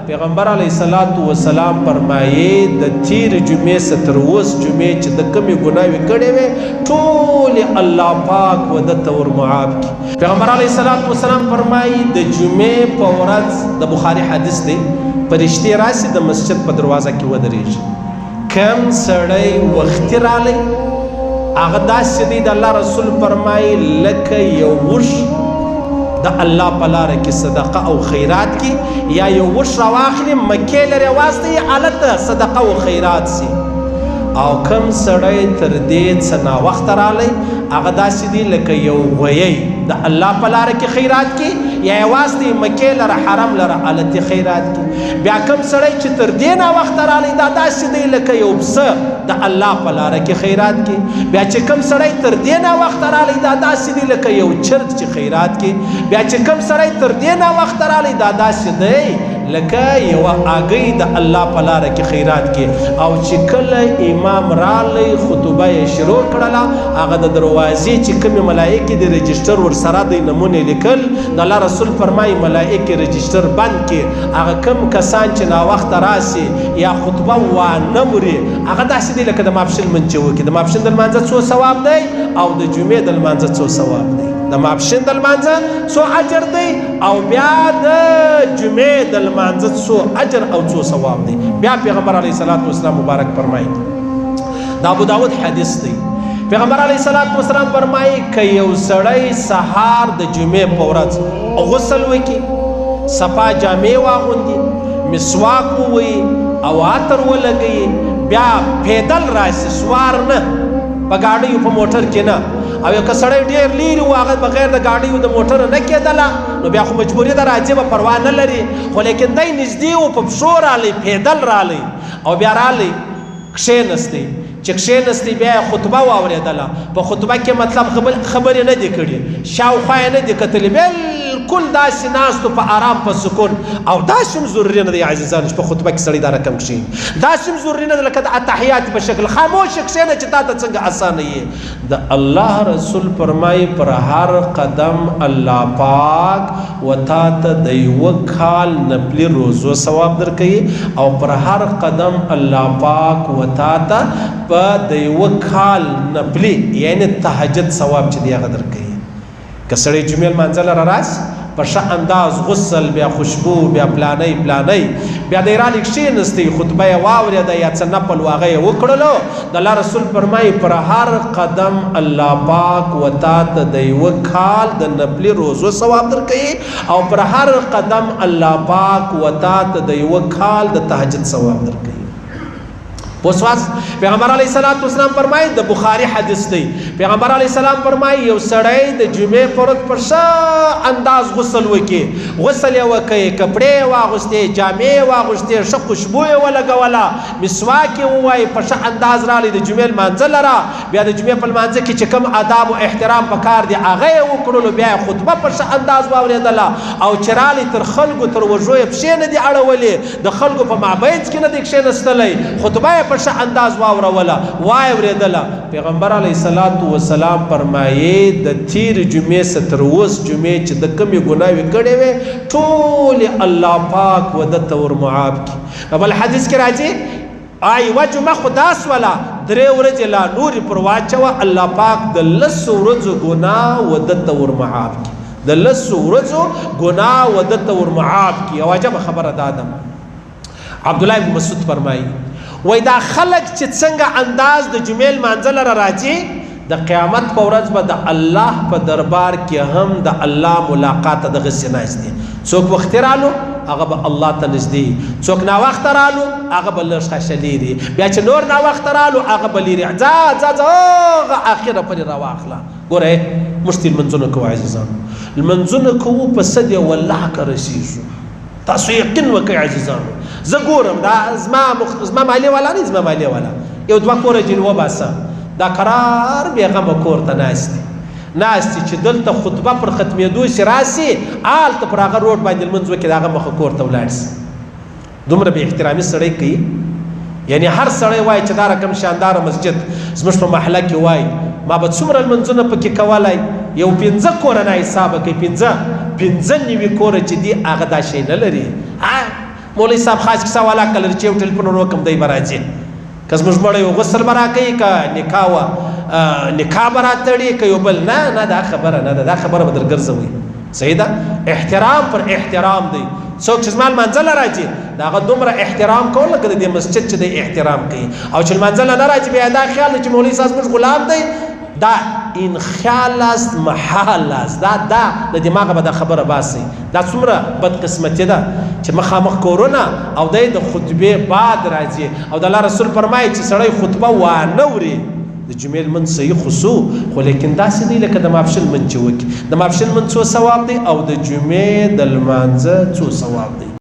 پیغمبر علیه الصلاۃ والسلام فرمایي د تیر جمعې څخه تر اوس جمعې چې د کمې ګناوې کړې وې ټولې الله پاک ودته ور معاف کړي. پیغمبر علیه الصلاۃ والسلام فرمایي د جمعې په ورځ د بخاري حدیث دی فرشتې راشي د مسجد په دروازه کې ودرېږي. کم سړی وختي رالی هغه داسې دی د الله رسول فرمایي لکه یو وښ د الله په لاره کې صدقه او خیرات کې یا یو وښ راواخلي مکې لرې واستوي هلته صدقه او خیرات سي. او کم سړی تر دې څه ناوخته رالی هغه داسې دی لکه یو غویی د الله په لاره کې خیرات کې یا یې واستوي مکې لره حرم لره هلته خیرات کې. بیا کم سړی چې تر دې ناوخته رالی دا داسې دی لکه یو پسه د الله په لاره کې خیرات کې. بیا چې کم سړی تر دې ناوخته رالی دا داسې دی لکه یو چرګ چې خیرات کې. بیا چې کم سړی تر دې ناوخته رالی دا داسې دی لکه یوه هګۍ د الله په لاره کې خیرات کې. او چې کله امام رالی خطبه یې شروع کړله هغه د دروازې چې کومې ملایکې د رجسټر ورسره دی نمونې لیکل د الله رسول فرمایي ملایکې رجسټر بند کړي. هغه کم کسان چې ناوخته راسي یا خطبه وانه مري هغه داسې دی لکه د ماپښین لمونځ چې وکړي. د ماپښین د لمانځه څو ثواب دی او د جمعې د لمانځه څو ثواب دی. د ماپښین د لمانځه څو اجر دی او بیا د جمعې د لمانځه څو اجر او څو ثواب دی. بیا پیغمبر علیه الصلاۃ والسلام مبارک فرمایي د ابو داود حدیث دی. پیغمبر علیه الصلاۃ والسلام فرمایي که یو سړی سهار د جمعې په ورځ غسل وکړي صفا جامې واغوندي مسواک ووهي او عطر ولګوي بیا پیدل راشي سوار نه په ګاډیو په موټر کې نه او یو که سړی ډېر لیرې و هغه بغیر د ګاډیو د موټره نه کېدله نو بیا خو مجبوري ده راځي به پروا نه لري. خو لیکن دی نږدې و په پښو رالی پیدل رالی او بیا رالی کښېنستی چې کښېنستی بیا یې خطبه واورېدله. په خطبه کې مطلب خبرې نه دي کړي شاوخوا یې نه دي کتلي بالکل داسې ناست په آرام په سکون. او داسې هم ضروري نه دی عزیزانو چې په خطبه کې سړی دا رقم کښېني. داسې هم ضروري نه ده لکه د اتحیات په شکل خاموشه کښېنه چې تا ته څنګه اسانه یې. د الله رسول فرمایي پر هر قدم الله پاک و تا ته د یوه کال نفلي روزو ثواب درکوي او پر هر قدم الله پاک و تا ته په د یوه کال نفلي یعنې تهجد ثواب چې دی هغه درکوي. که سړی جمعې لمانځه لره راسي په ښه انداز غسل بیا خوشبو بیا پلانۍ بیا دی رالی کښېنستی خطبه یې واورېده یا څه نفل و هغه یې وکړلو د الله رسول فرمایي پر هر قدم الله پاک و تا ته د یوه کال د نفلي روزو ثواب درکوي او پر هر قدم الله پاک و تا ته د یوه کال د تهجد ثواب درکوي. پوسواس پیغمبر علیه الصلاۃ والسلام فرمایي د بخاري حدیث دی. پیغمبر علیه السلام فرمایي یو سړی د جمعې پر ورځ په ښه انداز غسل وکړي غسل یې وکړي کپړې یې واغوستې جامې یې واغوستې ښه خوشبو یې ولګوله مسواک یې ووایي په ښه انداز رالی د جمعې لمانځه لره بیا د جمعې په لمانځه کې چې کوم آداب او احترام پکار دی هغه یې وکړلو بیا یې خطبه په ښه انداز واورېدله او چې رالی تر خلکو تر وژو یې پښې نه دي اړولې د خلکو په مابینځ کې نه دی کښېنستلی خطبه یې په ښه انداز واوروله واورېدله. پیغمبر علیه الصلاۃ والسلام فرمایي د تیر جمعې څخه تر اوس جمعې چې د کمې ګناوې کړې وې ټولې الله پاک ودته ور معاف کړي. په بل حدیث کې راځي یوه جمعه خو دا سوله 3 ورځې لا نورې پر واچوه الله پاک د 10 ورځو ګناه ودته ور معاف کړي. د 10 ورځو ګناه ودته ور معاف کړي. یوه عجبه خبره دا ده عبدالله بن مسعود فرمایي وای دا خلک چې څنګه انداز د جمعې لمانځه لره راځي د قیامت په ورځ به د الله په دربار کې هم د الله ملاقات ته دغسې ناست دي. څوک وختي رالو هغه به الله ته نږدې څوک ناوخته رالو هغه به لږ خښه لیري بیا چې نور ناوخته رالو هغه به لیري ځه هغه اخره پرې راواخله. ګوره موږ ته لمنځونه کوو عزیزانو لمنځونه کوو په څه دی والله که رسېږو تاسو یقین وکړئ عزیزانو. زه ګورم دا زما مالیه والا نه زما مالیه والا یو 2 کوره جین وباسه دا قرار بېغمه کور ته ناستي چې دلته خطبه پر ختمېدو سي راسي هلته پر هغه روډ باندې لمونځ وکړي د هغه مخه کور ته ولاړ سي. دومره بې احترامي سړی کوي یعنی هر سړی وایي چې دا رقم شانداره مسجد زموږ په محله کې وایي ما به څومره لمونځونه پکې کولی یو 15 کوره نه حسابه کوي 15 نوي کوره چې دي هغه دا شی نه لري. مولوی صاحب خاص کیسه والا کله چې یو ټلیفون وکم دی براځي که زموږ مړی یو غسل به راکوي که نکاح به راتړي که یو بل نه دا خبره نه ده دا خبره به درګرځوي صحیح ده احترام پر احترام دی څوک چې زما لمانځه له راځي د هغه دومره احترام کول لکه د دې مسجد چې دی احترام کوي او چې لمانځه له نه راځي بیا دا خیال دی چې مولوي صاحب زموږ غلام دی دا ان خیال است محال است دا د دماغه به دا خبره باسي دا څومره بدقسمتي ده چې مخامخ کورونه او د خطبې بعد راځي او د الله رسول فرمایي چې سړی خطبه وانه وري د جمعې لمونځ صحیح خو لیکن داسې دی لکه د ماپښین لمونځ چې وکړي د ماپښین لمونځ څو ثواب دی او د جمعې د لمانځه څو ثواب دی